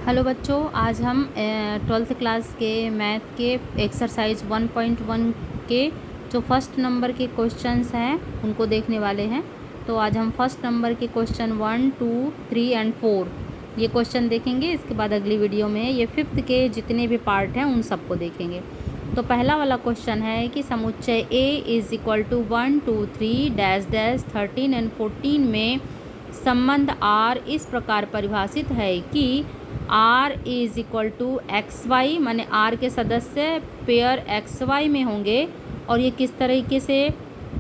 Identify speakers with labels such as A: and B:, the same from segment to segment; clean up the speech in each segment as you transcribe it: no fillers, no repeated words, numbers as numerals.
A: Hello बच्चों, आज हम 12th क्लास के मैथ के एक्सरसाइज 1.1 के जो फर्स्ट नंबर के क्वेश्चंस हैं उनको देखने वाले हैं। तो आज हम फर्स्ट नंबर के क्वेश्चन 1, 2, 3 एंड 4 ये क्वेश्चन देखेंगे। इसके बाद अगली वीडियो में ये फिफ्थ के जितने भी पार्ट हैं उन सबको देखेंगे। तो पहला वाला क्वेश्चन है कि समुच्चय A is equal to 1, 2, 3 dash dash 13 and 14 में संबंध R इस प्रकार परिभाषित है कि R is equal to x y, माने R के सदस्य पेयर एक्स वाई में होंगे। और ये किस तरीके से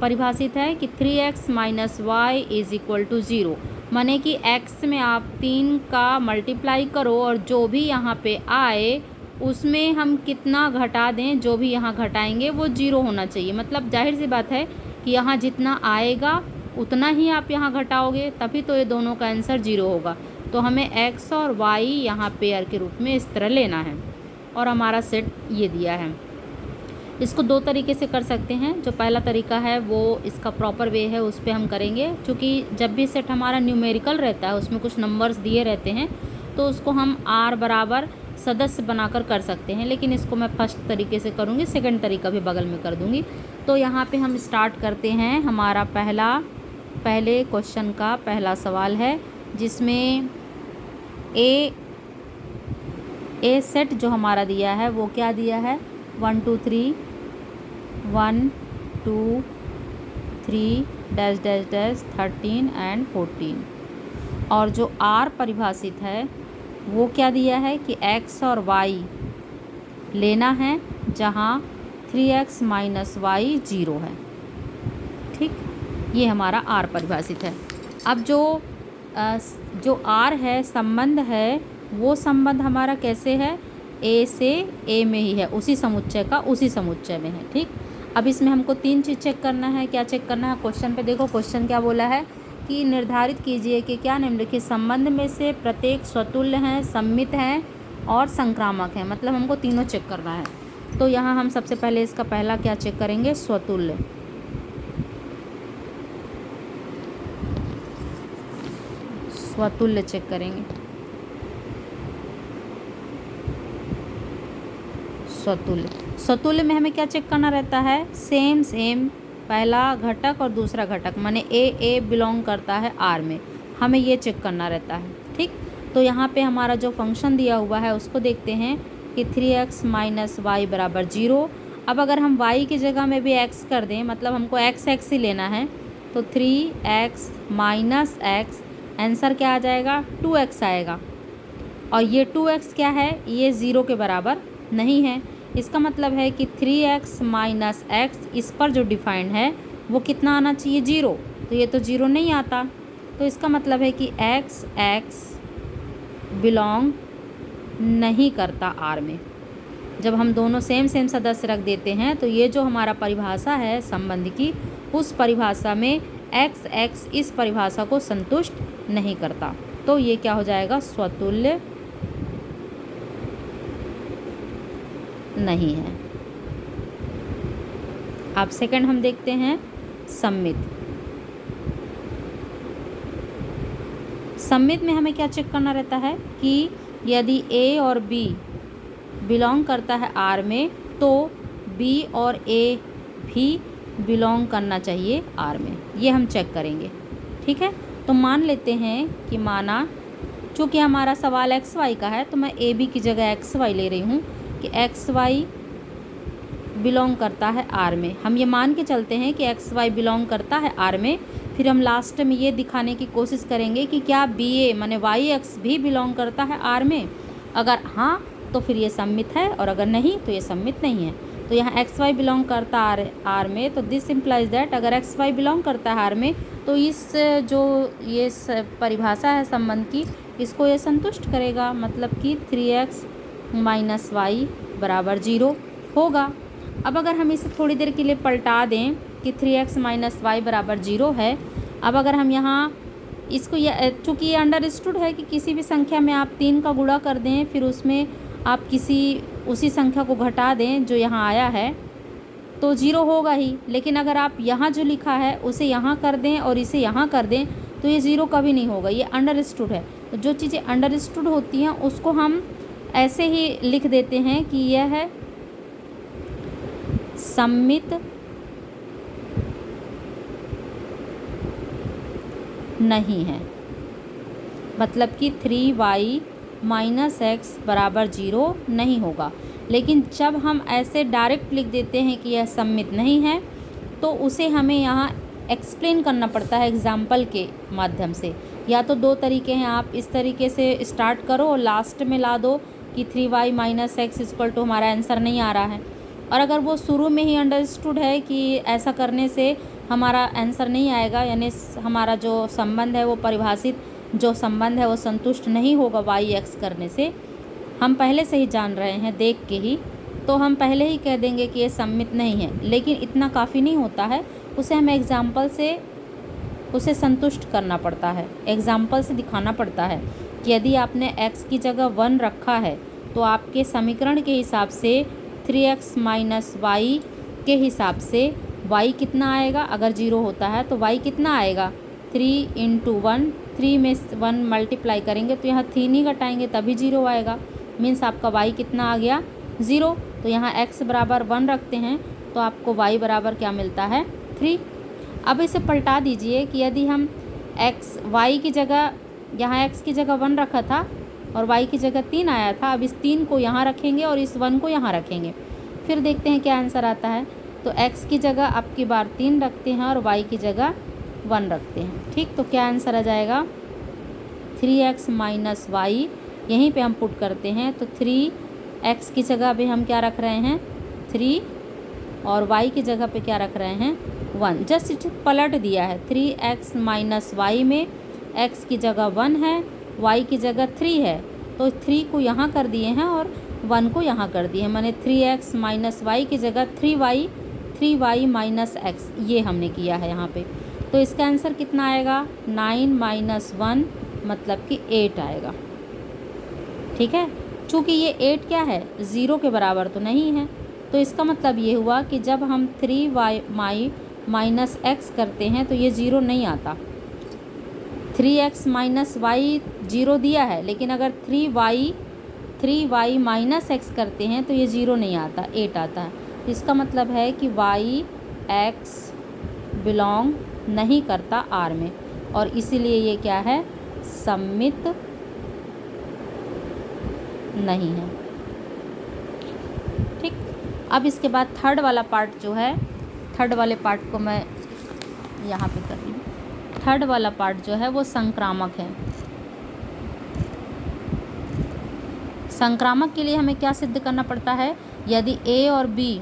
A: परिभाषित है कि 3x minus y is equal to 0, माने कि x में आप 3 का मल्टीप्लाई करो और जो भी यहाँ पे आए उसमें हम कितना घटा दें, जो भी यहाँ घटाएंगे वो 0 होना चाहिए। मतलब जाहिर सी बात है कि यहाँ जितना आएगा उतना ही आप यहाँ घटाओगे, तभी तो ये दोनों का आंसर 0 होगा। तो हमें x और y यहाँ पेयर के रूप में इस तरह लेना है और हमारा सेट ये दिया है। इसको दो तरीके से कर सकते हैं। जो पहला तरीका है वो इसका प्रॉपर वे है, उस पर हम करेंगे। क्योंकि जब भी सेट हमारा न्यूमेरिकल रहता है उसमें कुछ नंबर्स दिए रहते हैं तो उसको हम r बराबर सदस्य बनाकर कर सकते हैं, लेकिन इसको मैं फर्स्ट तरीके से करूँगी, सेकंड तरीका भी बगल में कर दूँगी। तो यहाँ पे हम स्टार्ट करते हैं। हमारा पहले क्वेश्चन का पहला सवाल है जिसमें ए सेट जो हमारा दिया है वो क्या दिया है, 1 2 3 1 2 3 डैश डैश डैश 13 एंड 14। और जो आर परिभाषित है वो क्या दिया है कि एक्स और वाई लेना है जहाँ 3x माइनस वाई 0 है। ठीक, ये हमारा आर परिभाषित है। अब जो आर है, संबंध है, वो संबंध हमारा कैसे है, ए से ए में ही है, उसी समुच्चय में है। ठीक, अब इसमें हमको 3 चीज़ चेक करना है। क्या चेक करना है, क्वेश्चन पे देखो। क्वेश्चन क्या बोला है कि निर्धारित कीजिए कि क्या निम्नलिखित संबंध में से प्रत्येक स्वतुल्य हैं, सममित हैं और संक्रामक हैं। मतलब हमको तीनों चेक करना है। तो यहाँ हम सबसे पहले इसका पहला क्या चेक करेंगे, स्वतुल्य। स्वतुल्य चेक करेंगे। स्वतुल्य में हमें क्या चेक करना रहता है, सेम पहला घटक और दूसरा घटक, माने ए बिलोंग करता है आर में, हमें ये चेक करना रहता है। ठीक, तो यहाँ पे हमारा जो फंक्शन दिया हुआ है उसको देखते हैं कि 3x माइनस वाई बराबर 0। अब अगर हम y की जगह में भी x कर दें, मतलब हमको x ही लेना है, तो 3x माइनस एक्स, आंसर क्या आ जाएगा, 2x आएगा। और ये 2x क्या है, ये 0 के बराबर नहीं है। इसका मतलब है कि 3x माइनस एक्स, इस पर जो डिफाइंड है वो कितना आना चाहिए, 0। तो ये तो 0 नहीं आता। तो इसका मतलब है कि x बिलोंग नहीं करता आर में। जब हम दोनों सेम सदस्य रख देते हैं तो ये जो हमारा परिभाषा है संबंध की, उस परिभाषा में x इस परिभाषा को संतुष्ट नहीं करता। तो ये क्या हो जाएगा, स्वतुल्य नहीं है। अब सेकंड हम देखते हैं सममित। सममित में हमें क्या चेक करना रहता है कि यदि a और b बिलोंग करता है R में तो b और a भी बिलोंग करना चाहिए R में, ये हम चेक करेंगे। ठीक है, तो मान लेते हैं कि माना चूँकि हमारा सवाल xy का है तो मैं a b की जगह xy ले रही हूँ कि xy बिलोंग करता है R में। हम ये मान के चलते हैं कि xy बिलोंग करता है R में। फिर हम लास्ट में ये दिखाने की कोशिश करेंगे कि क्या BA माने yx भी बिलोंग करता है R में। अगर हाँ तो फिर ये सममित है, और अगर नहीं तो ये सममित नहीं है। तो यहाँ xy बिलोंग करता R में, तो दिस इम्प्लाइज दैट अगर xy बिलोंग करता है R में तो इस जो ये परिभाषा है संबंध की, इसको ये संतुष्ट करेगा। मतलब कि 3x माइनस वाई बराबर 0 होगा। अब अगर हम इसे थोड़ी देर के लिए पलटा दें कि 3x माइनस वाई बराबर 0 है। अब अगर हम यहाँ इसको, चूँकि ये अंडरस्टूड है कि किसी भी संख्या में आप 3 का गुणा कर दें, फिर उसमें आप उसी संख्या को घटा दें जो यहाँ आया है, तो 0 होगा ही। लेकिन अगर आप यहाँ जो लिखा है उसे यहाँ कर दें और इसे यहाँ कर दें तो ये 0 कभी नहीं होगा, ये अंडरस्टूड है। तो जो चीज़ें अंडरस्टूड होती हैं उसको हम ऐसे ही लिख देते हैं कि यह है सम्मित नहीं है, मतलब कि 3y माइनस एक्स बराबर 0 नहीं होगा। लेकिन जब हम ऐसे डायरेक्ट लिख देते हैं कि यह सम्मित नहीं है तो उसे हमें यहाँ एक्सप्लेन करना पड़ता है एग्जाम्पल के माध्यम से। या तो दो तरीके हैं, आप इस तरीके से स्टार्ट करो और लास्ट में ला दो कि 3y minus x equal to हमारा आंसर नहीं आ रहा है। और अगर वो शुरू में ही अंडरस्टूड है कि ऐसा करने से हमारा आंसर नहीं आएगा, यानी हमारा जो संबंध है वो परिभाषित जो संबंध है वो संतुष्ट नहीं होगा वाई एक्स करने से, हम पहले से ही जान रहे हैं देख के ही, तो हम पहले ही कह देंगे कि ये सम्मित नहीं है। लेकिन इतना काफ़ी नहीं होता है, उसे हमें एग्जाम्पल से उसे संतुष्ट करना पड़ता है, एग्जाम्पल से दिखाना पड़ता है कि यदि आपने x की जगह 1 रखा है तो आपके समीकरण के हिसाब से 3x माइनस वाई के हिसाब से y कितना आएगा। अगर 0 होता है तो y कितना आएगा, 3 इंटू 1, 3 में 1 मल्टीप्लाई करेंगे तो यहाँ 3 नहीं घटाएंगे तभी 0 आएगा। मीन्स आपका y कितना आ गया, 0। तो यहाँ x बराबर 1 रखते हैं तो आपको y बराबर क्या मिलता है, 3। अब इसे पलटा दीजिए कि यदि हम y की जगह, यहाँ x की जगह 1 रखा था और y की जगह 3 आया था, अब इस 3 को यहाँ रखेंगे और इस 1 को यहाँ रखेंगे, फिर देखते हैं क्या आंसर आता है। तो x की जगह अब की बार 3 रखते हैं और y की जगह 1 रखते हैं, ठीक। तो क्या आंसर आ जाएगा, 3x माइनस वाई, यहीं पे हम पुट करते हैं। तो 3x की जगह पे हम क्या रख रहे हैं, 3, और y की जगह पे क्या रख रहे हैं, 1। जस्ट इट पलट दिया है, 3x माइनस वाई में x की जगह 1 है, y की जगह 3 है, तो 3 को यहाँ कर दिए हैं और 1 को यहाँ कर दिए हैं, माने 3x माइनस वाई की जगह 3y माइनस एक्स, ये हमने किया है यहाँ पे। तो इसका आंसर कितना आएगा, 9 माइनस 1 मतलब कि 8 आएगा, ठीक है। चूँकि ये 8 क्या है, 0 के बराबर तो नहीं है, तो इसका मतलब ये हुआ कि जब हम 3y माइनस एक्स करते हैं तो ये 0 नहीं आता। 3x माइनस वाई 0 दिया है, लेकिन अगर 3y माइनस एक्स करते हैं तो ये 0 नहीं आता, 8 आता है। इसका मतलब है कि y x बिलोंग नहीं करता R में, और इसीलिए ये क्या है, सम्मित नहीं है, ठीक। अब इसके बाद थर्ड वाला पार्ट जो है, थर्ड वाले पार्ट को मैं यहाँ पे कर रही हूँ। थर्ड वाला पार्ट जो है वो संक्रामक है। संक्रामक के लिए हमें क्या सिद्ध करना पड़ता है, यदि A और B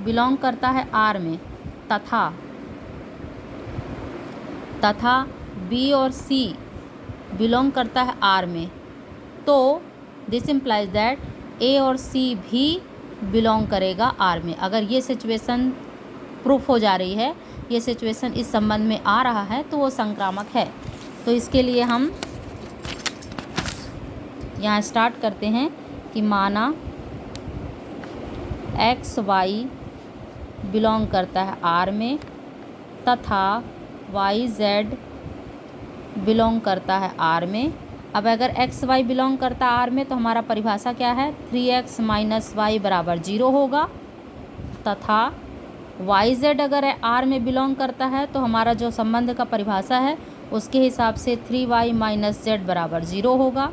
A: बिलोंग करता है R में तथा B और C बिलोंग करता है R में, तो दिस इम्प्लाइज दैट A और C भी बिलोंग करेगा R में। अगर ये सिचुएशन प्रूफ हो जा रही है, ये सिचुएशन इस संबंध में आ रहा है, तो वो संक्रामक है। तो इसके लिए हम यहाँ स्टार्ट करते हैं कि माना एक्स वाई बिलोंग करता है R में तथा वाई जेड बिलोंग करता है R में। अब अगर एक्स वाई बिलोंग करता है R में तो हमारा परिभाषा क्या है, 3x माइनस वाई बराबर 0 होगा, तथा वाई जेड अगर R में बिलोंग करता है तो हमारा जो संबंध का परिभाषा है उसके हिसाब से 3y माइनस जेड बराबर 0 होगा।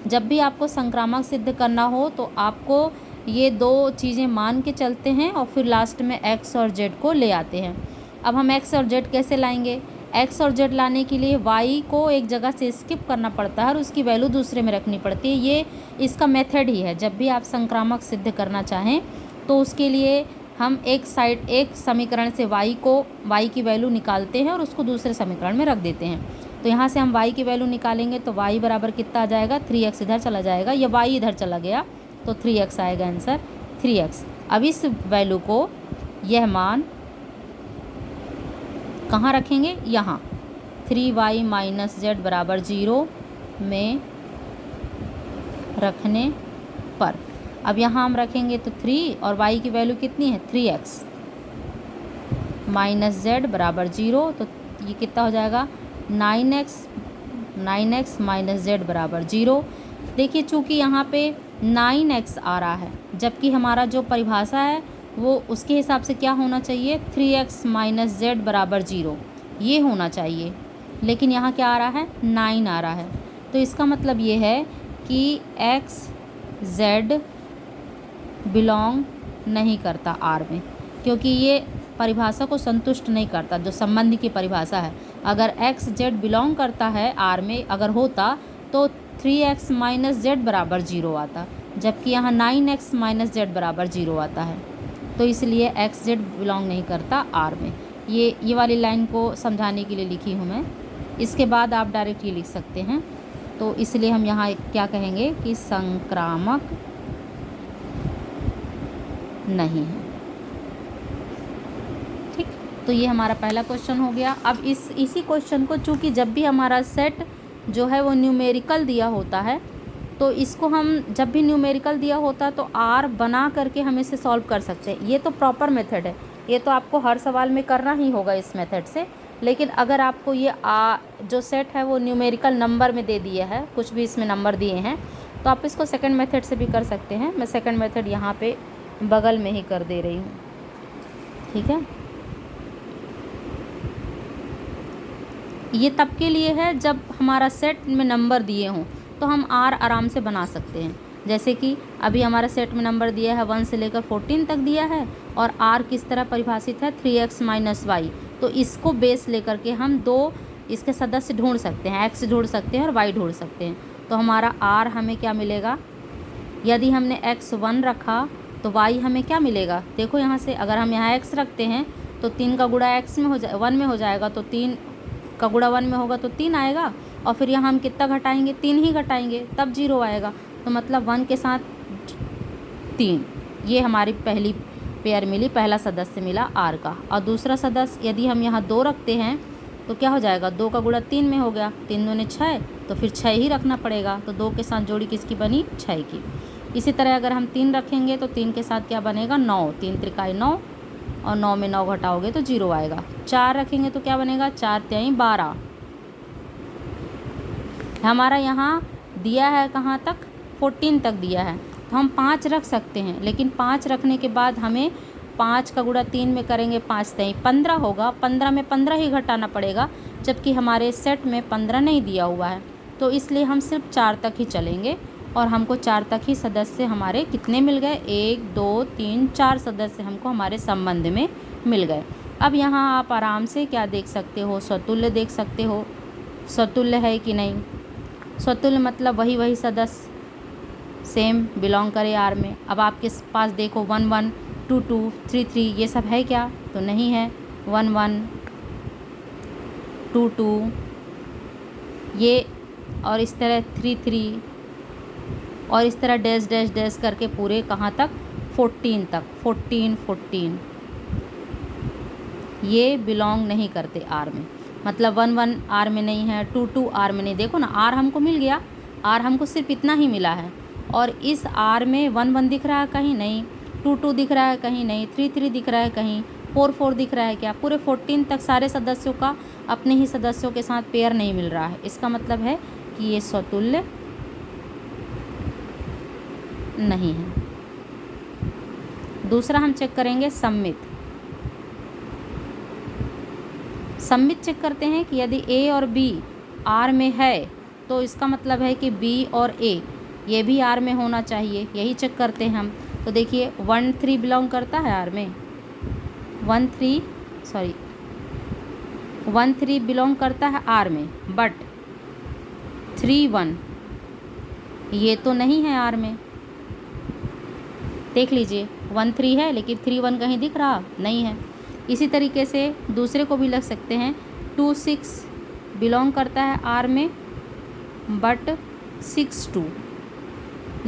A: जब भी आपको संक्रामक सिद्ध करना हो तो आपको ये दो चीज़ें मान के चलते हैं और फिर लास्ट में x और z को ले आते हैं। अब हम x और z कैसे लाएंगे, x और z लाने के लिए y को एक जगह से स्किप करना पड़ता है और उसकी वैल्यू दूसरे में रखनी पड़ती है। ये इसका मेथड ही है। जब भी आप संक्रामक सिद्ध करना चाहें तो उसके लिए हम एक समीकरण से y की वैल्यू निकालते हैं और उसको दूसरे समीकरण में रख देते हैं। तो यहाँ से हम y की वैल्यू निकालेंगे तो y बराबर कितना आ जाएगा, 3x इधर चला जाएगा, या y इधर चला गया तो 3x आएगा आंसर, 3x। अब इस वैल्यू को, यह मान कहाँ रखेंगे, यहाँ 3y माइनस जेड बराबर 0 में रखने पर। अब यहाँ हम रखेंगे तो 3 और y की वैल्यू कितनी है, 3x माइनस जेड बराबर 0, तो ये कितना हो जाएगा, 9x 9x माइनस जेड बराबर 0। देखिए चूँकि यहाँ पे 9x आ रहा है, जबकि हमारा जो परिभाषा है वो उसके हिसाब से क्या होना चाहिए, 3x माइनस जेड बराबर 0 ये होना चाहिए, लेकिन यहाँ क्या आ रहा है, 9 आ रहा है। तो इसका मतलब ये है कि x z बिलोंग नहीं करता आर में, क्योंकि ये परिभाषा को संतुष्ट नहीं करता। जो संबंध की परिभाषा है, अगर x z बिलोंग करता है आर में अगर होता तो 3x माइनस जेड बराबर 0 आता, जबकि यहाँ 9x माइनस जेड बराबर 0 आता है। तो इसलिए x z बिलोंग नहीं करता आर में। ये वाली लाइन को समझाने के लिए लिखी हूँ मैं। इसके बाद आप डायरेक्ट ये लिख सकते हैं। तो इसलिए हम यहाँ क्या कहेंगे कि संक्रामक नहीं है। ठीक, तो ये हमारा पहला क्वेश्चन हो गया। अब इसी क्वेश्चन को, चूँकि जब भी हमारा सेट जो है वो न्यूमेरिकल दिया होता है, तो इसको हम जब भी न्यूमेरिकल दिया होता है तो आर बना करके हम इसे सॉल्व कर सकते हैं। ये तो प्रॉपर मेथड है, ये तो आपको हर सवाल में करना ही होगा इस मेथड से। लेकिन अगर आपको ये जो सेट है वो न्यूमेरिकल नंबर में दे दिया है, कुछ भी इसमें नंबर दिए हैं, तो आप इसको सेकंड मेथड से भी कर सकते हैं। मैं सेकंड मेथड यहाँ पे बगल में ही कर दे रही हूँ। ठीक है, ये तब के लिए है जब हमारा सेट में नंबर दिए हों, तो हम आर आराम से बना सकते हैं। जैसे कि अभी हमारा सेट में नंबर दिया है 1 से लेकर 14 तक दिया है, और आर किस तरह परिभाषित है, 3x माइनस वाई। तो इसको बेस लेकर के हम दो इसके सदस्य ढूंढ सकते हैं, x ढूंढ सकते हैं और y ढूंढ सकते हैं। तो हमारा आर हमें क्या मिलेगा, यदि हमने x 1 रखा तो y हमें क्या मिलेगा, देखो यहाँ से अगर हम यहाँ x रखते हैं तो 3 का गुणा x में 1 में हो जाएगा, तो 3 का गुणा 1 में होगा तो 3 आएगा, और फिर यहाँ हम कितना घटाएंगे, 3 ही घटाएंगे, तब 0 आएगा। तो मतलब 1 के साथ 3, ये हमारी पहली पेयर मिली, पहला सदस्य मिला आर का। और दूसरा सदस्य यदि हम यहाँ 2 रखते हैं तो क्या हो जाएगा, 2 का गुणा 3 में हो गया, 3 दूने 6, तो फिर 6 ही रखना पड़ेगा। तो 2 के साथ जोड़ी किसकी बनी, 6 की। इसी तरह अगर हम 3 रखेंगे तो 3 के साथ क्या बनेगा, 9, 3 त्रिकाई 9, और 9 में 9 घटाओगे तो 0 आएगा। 4 रखेंगे तो क्या बनेगा, 4 तिहाई 12। हमारा यहाँ दिया है कहाँ तक, 14 तक दिया है, तो हम 5 रख सकते हैं। लेकिन 5 रखने के बाद हमें 5 का गुणा 3 में करेंगे, 5 तिहाई 15 होगा, 15 में 15 ही घटाना पड़ेगा, जबकि हमारे सेट में 15 नहीं दिया हुआ है। तो इसलिए हम सिर्फ 4 तक ही चलेंगे, और हमको 4 तक ही सदस्य हमारे कितने मिल गए, 1 2 3 4 सदस्य हमको हमारे संबंध में मिल गए। अब यहाँ आप आराम से क्या देख सकते हो, स्वतुल्य देख सकते हो, स्वतुल्य है कि नहीं। स्वतुल्य मतलब वही सदस्य सेम बिलोंग करे आर में। अब आपके पास देखो 1 1 2 2 3 3 ये सब है क्या, तो नहीं है। 1 1 2 2 ये, और इस तरह 3 3, और इस तरह डैश डैश डैश करके पूरे कहाँ तक, 14 तक, 14 14 ये बिलोंग नहीं करते आर में। मतलब 1 1 आर में नहीं है, 2 2 आर में नहीं। देखो ना, आर हमको मिल गया, आर हमको सिर्फ इतना ही मिला है, और इस आर में 1 1 दिख रहा है कहीं नहीं, 2 2 दिख रहा है कहीं नहीं, 3 3 दिख रहा है कहीं, 4 4 दिख रहा है क्या, पूरे 14 तक सारे सदस्यों का अपने ही सदस्यों के साथ पेयर नहीं मिल रहा है। इसका मतलब है कि ये स्वतुल्य नहीं है। दूसरा हम चेक करेंगे सममित। सममित चेक करते हैं कि यदि ए और बी आर में है तो इसका मतलब है कि बी और ए ये भी आर में होना चाहिए, यही चेक करते हैं हम। तो देखिए 1 3 बिलोंग करता है आर में, 1 3 बिलोंग करता है आर में, बट 3 1 ये तो नहीं है आर में। देख लीजिए 1 3 है लेकिन 3 1 कहीं दिख रहा नहीं है। इसी तरीके से दूसरे को भी लग सकते हैं, 2 6 बिलोंग करता है आर में, बट 6 2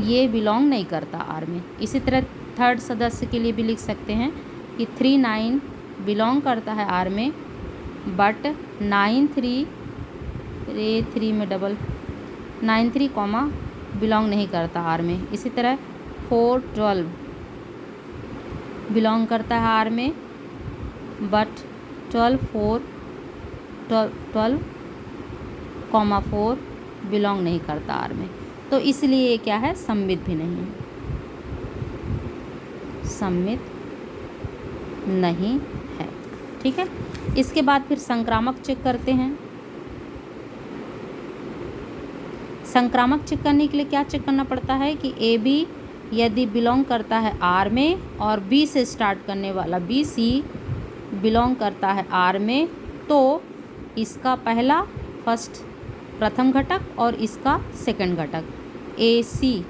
A: ये बिलोंग नहीं करता आर में। इसी तरह थर्ड सदस्य के लिए भी लिख सकते हैं कि 3 9 बिलोंग करता है आर में, बट 9 3 कॉमा बिलोंग नहीं करता आर में। इसी तरह 4 12 बिलोंग करता है आर में, बट 12 4 12 4 बिलोंग नहीं करता आर में, तो इसलिए ये क्या है, सममित भी नहीं है, सममित नहीं है। ठीक है, इसके बाद फिर संक्रामक चेक करते हैं। संक्रामक चेक करने के लिए क्या चेक करना पड़ता है कि ए बी यदि बिलोंग करता है आर में और बी से स्टार्ट करने वाला बी सी बिलोंग करता है आर में, तो इसका प्रथम घटक और इसका सेकंड घटक ए सी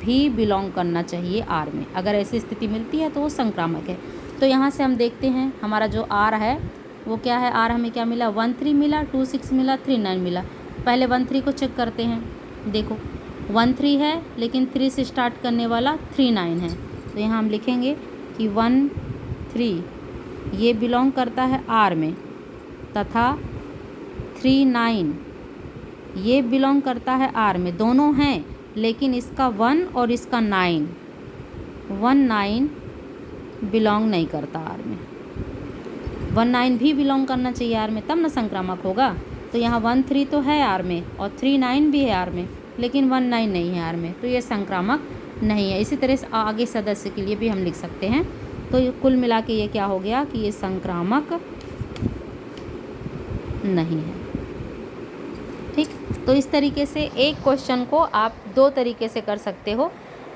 A: भी बिलोंग करना चाहिए आर में। अगर ऐसी स्थिति मिलती है तो वो संक्रामक है। तो यहाँ से हम देखते हैं हमारा जो आर है वो क्या है, आर हमें क्या मिला, 1 3 मिला, 2 6 मिला, 3 9 मिला। पहले 1 3 को चेक करते हैं। देखो 1 3 है लेकिन 3 से स्टार्ट करने वाला 3 9 है, तो यहाँ हम लिखेंगे कि 1 3 ये बिलोंग करता है आर में, तथा 3 9 ये बिलोंग करता है आर में। दोनों हैं लेकिन इसका 1 और इसका 9 बिलोंग नहीं करता आर में। 1 9 भी बिलोंग करना चाहिए आर में, तब ना संक्रामक होगा। तो यहाँ 1 3 तो है आर में और 3 9 भी है आर में, लेकिन 1 9 नहीं है आर में, तो ये संक्रामक नहीं है। इसी तरह से आगे सदस्य के लिए भी हम लिख सकते हैं। तो ये कुल मिला के ये क्या हो गया कि ये संक्रामक नहीं है। ठीक, तो इस तरीके से एक क्वेश्चन को आप 2 तरीके से कर सकते हो।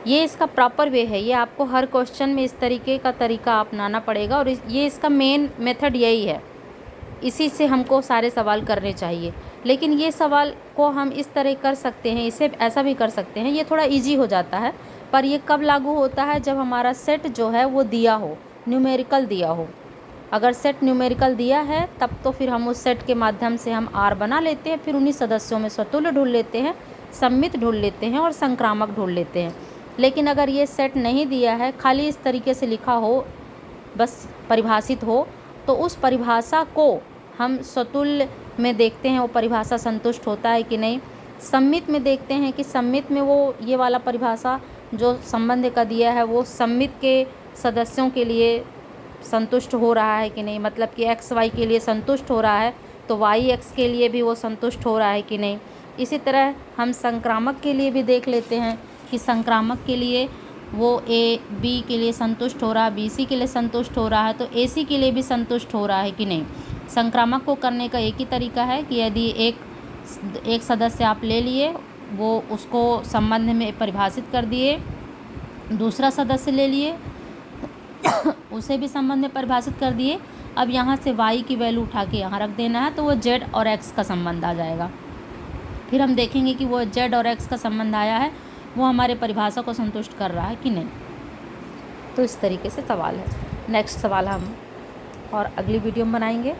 A: ये इसका प्रॉपर वे है, ये आपको हर क्वेश्चन में इस तरीके का तरीका अपनाना पड़ेगा और ये इसका मेन मेथड यही है। इसी से हमको सारे सवाल करने चाहिए। लेकिन ये सवाल को हम इस तरह कर सकते हैं, इसे ऐसा भी कर सकते हैं, ये थोड़ा इजी हो जाता है। पर ये कब लागू होता है, जब हमारा सेट जो है वो दिया हो, न्यूमेरिकल दिया हो। अगर सेट न्यूमेरिकल दिया है तब तो फिर हम उस सेट के माध्यम से हम आर बना लेते हैं, फिर उन्हीं सदस्यों में स्वतुल्य ढूंढ लेते हैं, सममित ढूंढ लेते हैं और संक्रामक ढूंढ लेते हैं। लेकिन अगर ये सेट नहीं दिया है, खाली इस तरीके से लिखा हो, बस परिभाषित हो, तो उस परिभाषा को हम स्वतुल्य में देखते हैं वो परिभाषा संतुष्ट होता है कि नहीं। सममित में देखते हैं कि सममित में वो ये वाला परिभाषा जो संबंध का दिया है वो सममित के सदस्यों के लिए संतुष्ट हो रहा है कि नहीं, मतलब कि एक्स वाई के लिए संतुष्ट हो रहा है तो वाई एक्स के लिए भी वो संतुष्ट हो रहा है कि नहीं। इसी तरह हम संक्रामक के लिए भी देख लेते हैं कि संक्रामक के लिए वो ए बी के लिए संतुष्ट हो रहा है, बी सी के लिए संतुष्ट हो रहा है, तो ए सी के लिए भी संतुष्ट हो रहा है कि नहीं। संक्रामक को करने का एक ही तरीका है कि यदि एक सदस्य आप ले लिए, वो उसको संबंध में परिभाषित कर दिए, दूसरा सदस्य ले लिए उसे भी संबंध में परिभाषित कर दिए। अब यहाँ से y की वैल्यू उठा के यहाँ रख देना है, तो वो z और x का संबंध आ जाएगा। फिर हम देखेंगे कि वो z और x का संबंध आया है वो हमारे परिभाषा को संतुष्ट कर रहा है कि नहीं। तो इस तरीके से सवाल है। नेक्स्ट सवाल हम और अगली वीडियो में बनाएंगे।